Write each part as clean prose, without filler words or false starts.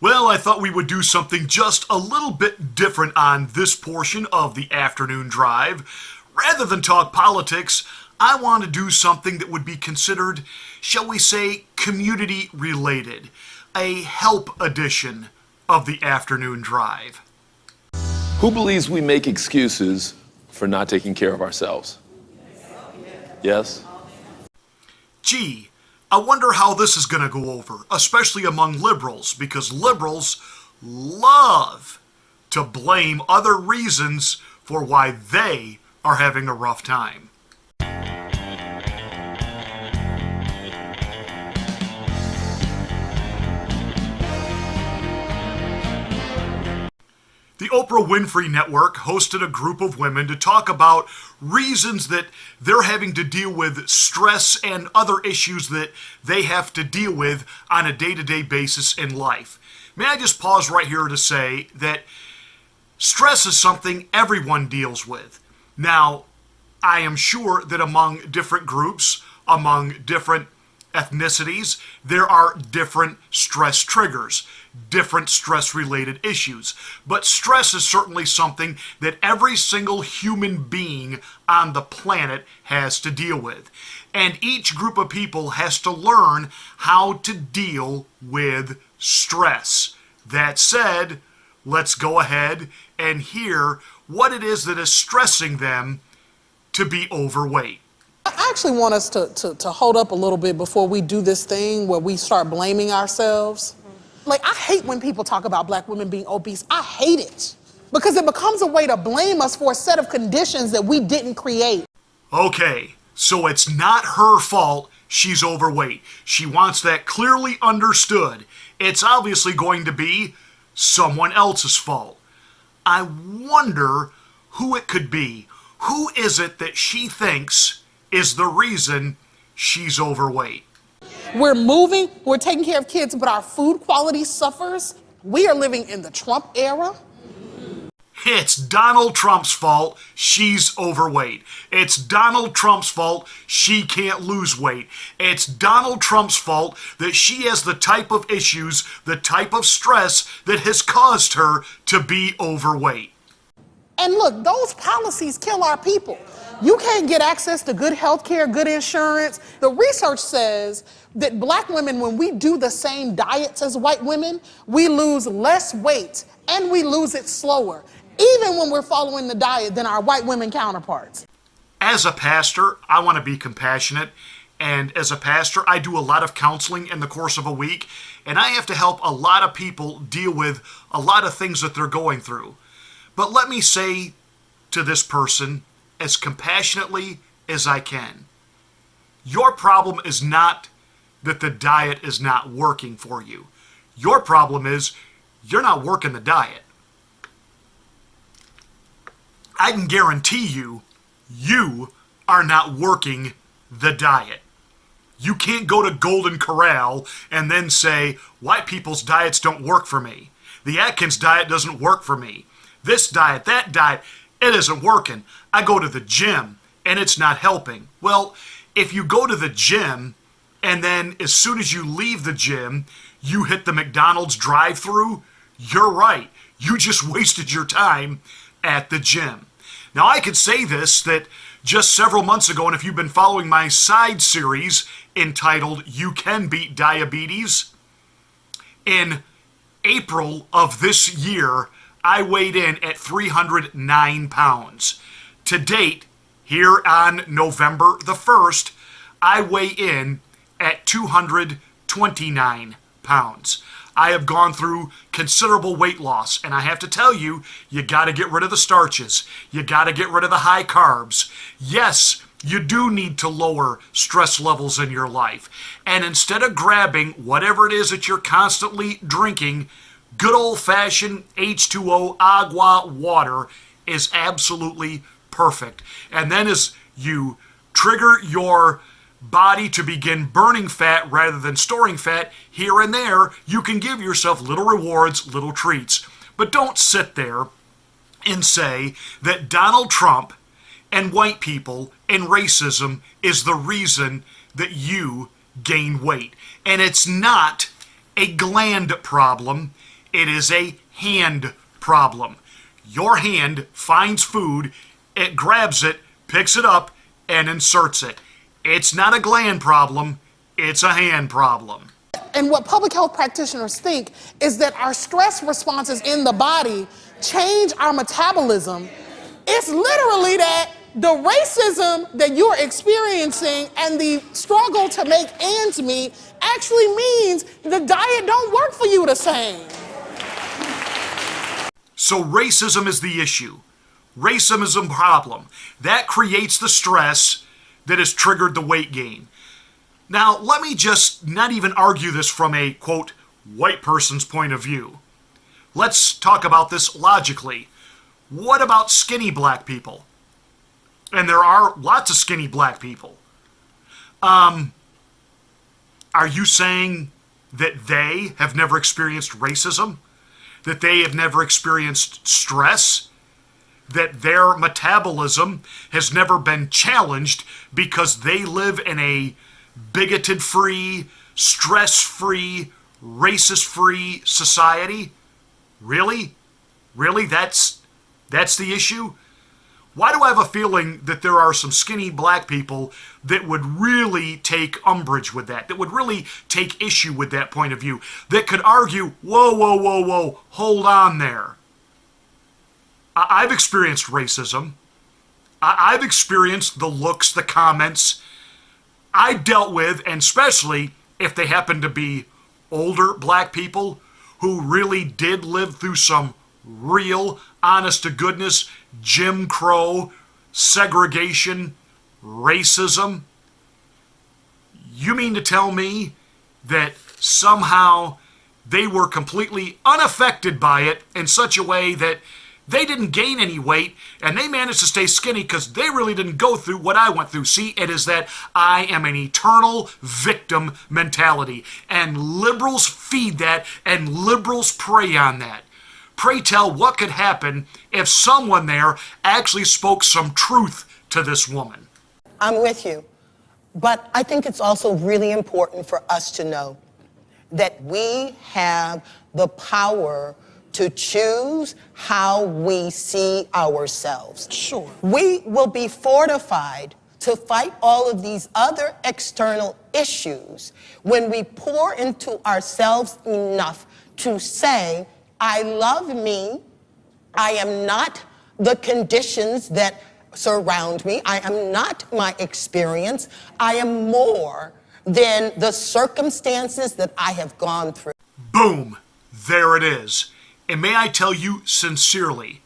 Well, I thought we would do something just a little bit different on this portion of the afternoon drive. Rather than talk politics, I want to do something that would be considered, shall we say, community related. A help edition of the afternoon drive. Who believes we make excuses for not taking care of ourselves? Yes? Gee, I wonder how this is going to go over, especially among liberals, because liberals love to blame other reasons for why they are having a rough time. The Oprah Winfrey Network hosted a group of women to talk about reasons that they're having to deal with stress and other issues that they have to deal with on a day-to-day basis in life. May I just pause right here to say that stress is something everyone deals with. Now, I am sure that among different groups, among different ethnicities, there are different stress triggers, different stress-related issues. But stress is certainly something that every single human being on the planet has to deal with. And each group of people has to learn how to deal with stress. That said, let's go ahead and hear what it is that is stressing them to be overweight. I actually want us to hold up a little bit before we do this thing where we start blaming ourselves. Like, I hate when people talk about black women being obese. I hate it because it becomes a way to blame us for a set of conditions that we didn't create. Okay, so it's not her fault she's overweight. She wants that clearly understood. It's obviously going to be someone else's fault. I wonder who it could be. Who is it that she thinks is the reason she's overweight? We're moving, we're taking care of kids, but our food quality suffers. We are living in the Trump era. It's Donald Trump's fault she's overweight. It's Donald Trump's fault she can't lose weight. It's Donald Trump's fault that she has the type of issues, the type of stress that has caused her to be overweight. And look, those policies kill our people. You can't get access to good health care, good insurance. The research says that black women, when we do the same diets as white women, we lose less weight and we lose it slower, even when we're following the diet, than our white women counterparts. As a pastor, I want to be compassionate. And as a pastor, I do a lot of counseling in the course of a week. And I have to help a lot of people deal with a lot of things that they're going through. But let me say to this person, as compassionately as I can, your problem is not that the diet is not working for you. Your problem is you're not working the diet. I can guarantee you, you are not working the diet. You can't go to Golden Corral and then say, white people's diets don't work for me. The Atkins diet doesn't work for me. This diet, that diet, it isn't working. I go to the gym and it's not helping. Well, if you go to the gym and then as soon as you leave the gym, you hit the McDonald's drive-thru, you're right. You just wasted your time at the gym. Now, I could say this, that just several months ago, and if you've been following my side series entitled You Can Beat Diabetes, in April of this year, I weighed in at 309 pounds. To date, here on November the 1st, I weigh in at 229 pounds. I have gone through considerable weight loss, and I have to tell you, you got to get rid of the starches. You got to get rid of the high carbs. Yes, you do need to lower stress levels in your life. And instead of grabbing whatever it is that you're constantly drinking, good old-fashioned H2O agua water is absolutely perfect. And then as you trigger your body to begin burning fat rather than storing fat, here and there, you can give yourself little rewards, little treats. But don't sit there and say that Donald Trump and white people and racism is the reason that you gain weight. And it's not a gland problem. It is a hand problem. Your hand finds food, it grabs it, picks it up, and inserts it. It's not a gland problem, it's a hand problem. And what public health practitioners think is that our stress responses in the body change our metabolism. It's literally that the racism that you're experiencing and the struggle to make ends meet actually means the diet don't work for you the same. So racism is the issue. Racism is a problem. That creates the stress that has triggered the weight gain. Now, let me just not even argue this from a, quote, white person's point of view. Let's talk about this logically. What about skinny black people? And there are lots of skinny black people. Are you saying that they have never experienced racism? That they have never experienced stress? That their metabolism has never been challenged because they live in a bigoted-free, stress-free, racist-free society? Really? Really? That's the issue? Why do I have a feeling that there are some skinny black people that would really take umbrage with that would really take issue with that point of view, that could argue, whoa, hold on there. I've experienced racism. I've experienced the looks, the comments. I've dealt with, and especially if they happen to be older black people who really did live through some real, honest-to-goodness, Jim Crow, segregation, racism. You mean to tell me that somehow they were completely unaffected by it in such a way that they didn't gain any weight and they managed to stay skinny because they really didn't go through what I went through? See, it is that I am an eternal victim mentality, and liberals feed that and liberals prey on that. Pray tell, what could happen if someone there actually spoke some truth to this woman? I'm with you. But I think it's also really important for us to know that we have the power to choose how we see ourselves. Sure. We will be fortified to fight all of these other external issues when we pour into ourselves enough to say, I love me. I am not the conditions that surround me. I am not my experience. I am more than the circumstances that I have gone through. Boom. There it is. And may I tell you sincerely,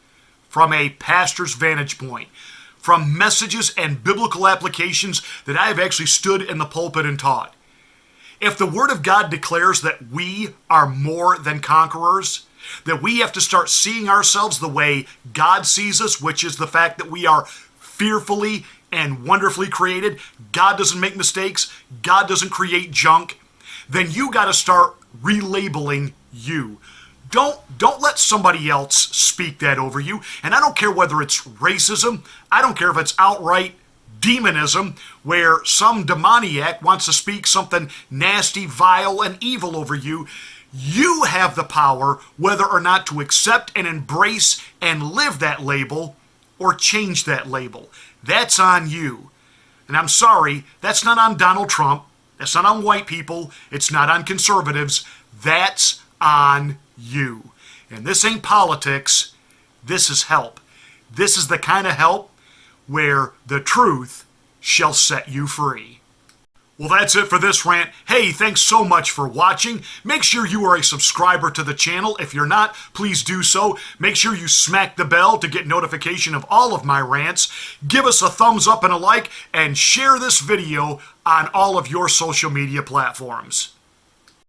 from a pastor's vantage point, from messages and biblical applications that I have actually stood in the pulpit and taught, if the Word of God declares that we are more than conquerors, that we have to start seeing ourselves the way God sees us, which is the fact that we are fearfully and wonderfully created. God doesn't make mistakes. God doesn't create junk. Then you got to start relabeling you. Don't let somebody else speak that over you. And I don't care whether it's racism. I don't care if it's outright demonism, where some demoniac wants to speak something nasty, vile, and evil over you. You have the power whether or not to accept and embrace and live that label or change that label. That's on you. And I'm sorry, that's not on Donald Trump. That's not on white people. It's not on conservatives. That's on you. And this ain't politics. This is help. This is the kind of help where the truth shall set you free. Well, that's it for this rant. Hey, thanks so much for watching. Make sure you are a subscriber to the channel. If you're not, please do so. Make sure you smack the bell to get notification of all of my rants. Give us a thumbs up and a like, and share this video on all of your social media platforms.